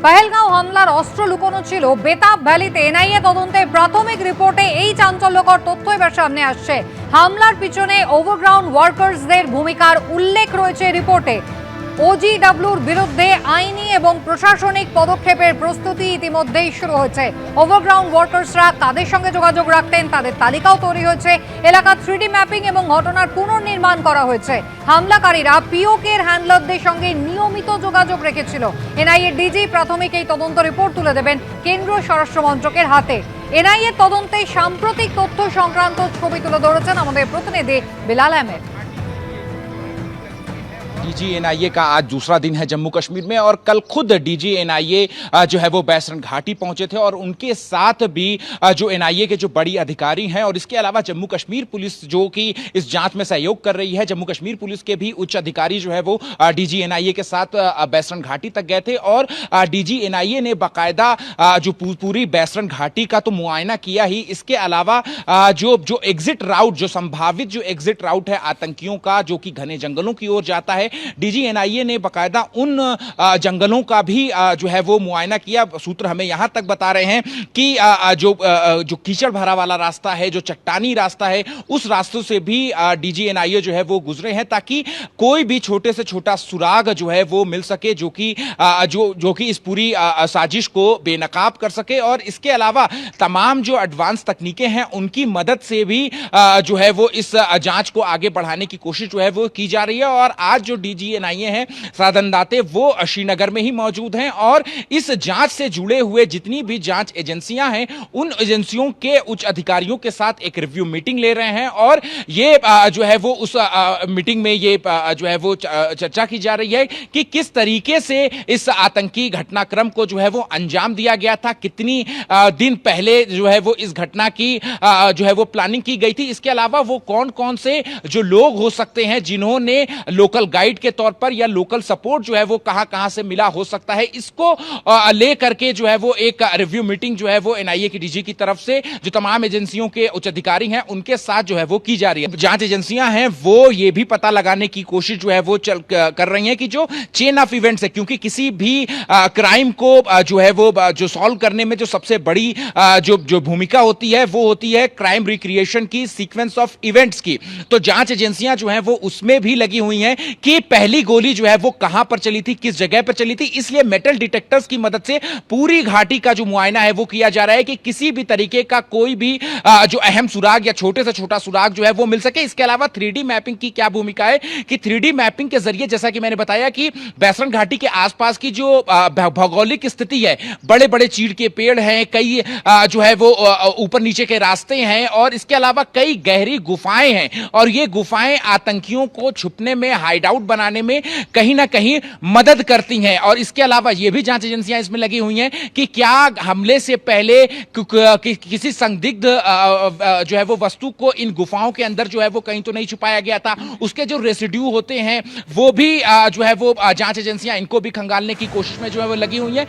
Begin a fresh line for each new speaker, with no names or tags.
পহেলগাঁও হামলার অস্ত্র লুকোনো ছিল বেতাব ভ্যালিতে। এনআইএ তদন্তে প্রাথমিক রিপোর্টে এই চাঞ্চল্যকর তথ্য এবার সামনে আসছে। হামলার পিছনে ওভারগ্রাউন্ড ওয়ার্কার্সদের ভূমিকার উল্লেখ রয়েছে রিপোর্টে। ওজিডব্লিউর বিরুদ্ধে আইনি এবং প্রশাসনিক পদক্ষেপের প্রস্তুতি ইতিমধ্যেই শুরু হয়েছে। ওভারগ্রাউন্ড ওয়ার্কার্সরা কাদের সঙ্গে যোগাযোগ রাখতেন তাদের তালিকাও তৈরি হয়েছে। এলাকা 3D ম্যাপিং এবং ঘটনার পুনর্নির্মাণ করা হয়েছে। হামলাকারীরা পিওকের হ্যান্ডলারদের সঙ্গে নিয়মিত যোগাযোগ রেখেছিল। এনআইএ ডিজি প্রাথমিক এই তদন্ত রিপোর্ট তুলে দেবেন কেন্দ্রীয় স্বরাষ্ট্র মন্ত্রকের হাতে। এনআইএ তদন্তে সাম্প্রতিক তথ্য সংক্রান্ত ছবি তুলে ধরেছেন আমাদের প্রতিনিধি বিলাল আহমেদ।
डीजी एनआईए का आज दूसरा दिन है जम्मू कश्मीर में और कल खुद डीजी एनआईए जो है वो बैसरन घाटी पहुंचे थे और उनके साथ भी जो एनआईए के जो बड़ी अधिकारी हैं और इसके अलावा जम्मू कश्मीर पुलिस जो कि इस जांच में सहयोग कर रही है, जम्मू कश्मीर पुलिस के भी उच्च अधिकारी जो है वो डीजी एनआईए के साथ बैसरन घाटी तक गए थे और डीजी एनआईए ने बाकायदा जो पूरी बैसरन घाटी का तो मुआयना किया ही, इसके अलावा जो एग्जिट राउट, जो संभावित जो एग्जिट राउट है आतंकियों का जो कि घने जंगलों की ओर जाता है, डीजी एनआईए ने बाकायदा उन जंगलों का भी जो है वो मुआयना किया। सूत्र हमें यहां तक बता रहे हैं कि जो कीचड़ भरा वाला रास्ता है, जो चट्टानी रास्ता है, उस रास्तों से भी डीजी एनआईए जो है वो गुजरे हैं ताकि कोई भी छोटे से छोटा सुराग जो है वो मिल सके जो कि इस पूरी साजिश को बेनकाब कर सके। और इसके अलावा तमाम जो एडवांस तकनीकें हैं उनकी मदद से भी जो है वो इस जांच को आगे बढ़ाने की कोशिश जो है वो की जा रही है। और आज जो डीजी एनआईए हैं साधन दाते वो श्रीनगर में ही मौजूद हैं और इस जांच से जुड़े हुए जितनी भी जांच एजेंसियां हैं उन एजेंसियों के उच्च अधिकारियों के साथ एक रिव्यू मीटिंग ले रहे हैं और ये जो है वो उस मीटिंग में ये जो है वो चर्चा की जा रही है कि किस तरीके से इस आतंकी घटनाक्रम को जो है वो अंजाम दिया गया था, कितनी दिन पहले जो है वो इस घटना की जो है वो प्लानिंग की गई थी। इसके अलावा वो कौन कौन से जो लोग हो सकते हैं जिन्होंने लोकल गाइड के तौर पर या लोकल सपोर्ट जो है वो कहां से मिला हो सकता है, इसको लेकर के जो है वो एक रिव्यू मीटिंग जो है वो एनआईए की डीजी की तरफ से जो तमाम एजेंसियों के उच्च अधिकारी हैं उनके साथ जो है वो की जा रही है। जांच एजेंसियां हैं वो ये भी पता लगाने की कोशिश जो है वो कर रही हैं कि जो चेन ऑफ इवेंट्स है, क्योंकि किसी भी क्राइम को जो है वो जो सॉल्व करने में जो सबसे बड़ी जो भूमिका होती है वो होती है क्राइम रिक्रिएशन की, सीक्वेंस ऑफ इवेंट्स की। तो जांच एजेंसियां जो है वो उसमें भी लगी हुई हैं कि पहली गोली जो है वो कहां पर चली थी, किस जगह पर चली थी। इसलिए मेटल डिटेक्टर्स की मदद से पूरी घाटी का जो मुआयना है वो किया जा रहा है कि किसी भी तरीके का कोई भी जो अहम सुराग या छोटे से छोटा सुराग जो है वो मिल सके। इसके अलावा 3D मैपिंग की क्या भूमिका है कि 3D मैपिंग के जरिए जैसा कि मैंने बताया कि बैसरन घाटी के आसपास की जो भौगोलिक स्थिति है, बड़े बड़े चीड़ के पेड़ हैं, कई जो है वो ऊपर नीचे के रास्ते हैं और इसके अलावा कई गहरी गुफाएं हैं और ये गुफाएं आतंकियों को छुपने में, हाइड आउट बनाने में कहीं ना कहीं मदद करती हैं। और इसके अलावा ये भी जांच एजेंसियां इसमें लगी हुई हैं कि क्या हमले से पहले किसी संदिग्ध जो है वो वस्तु को इन गुफाओं के अंदर जो है वो कहीं तो नहीं छुपाया गया था, उसके जो रेसिड्यू होते हैं वो भी जो है वो जांच एजेंसियां इनको भी खंगालने की कोशिश में जो है वो लगी हुई हैं।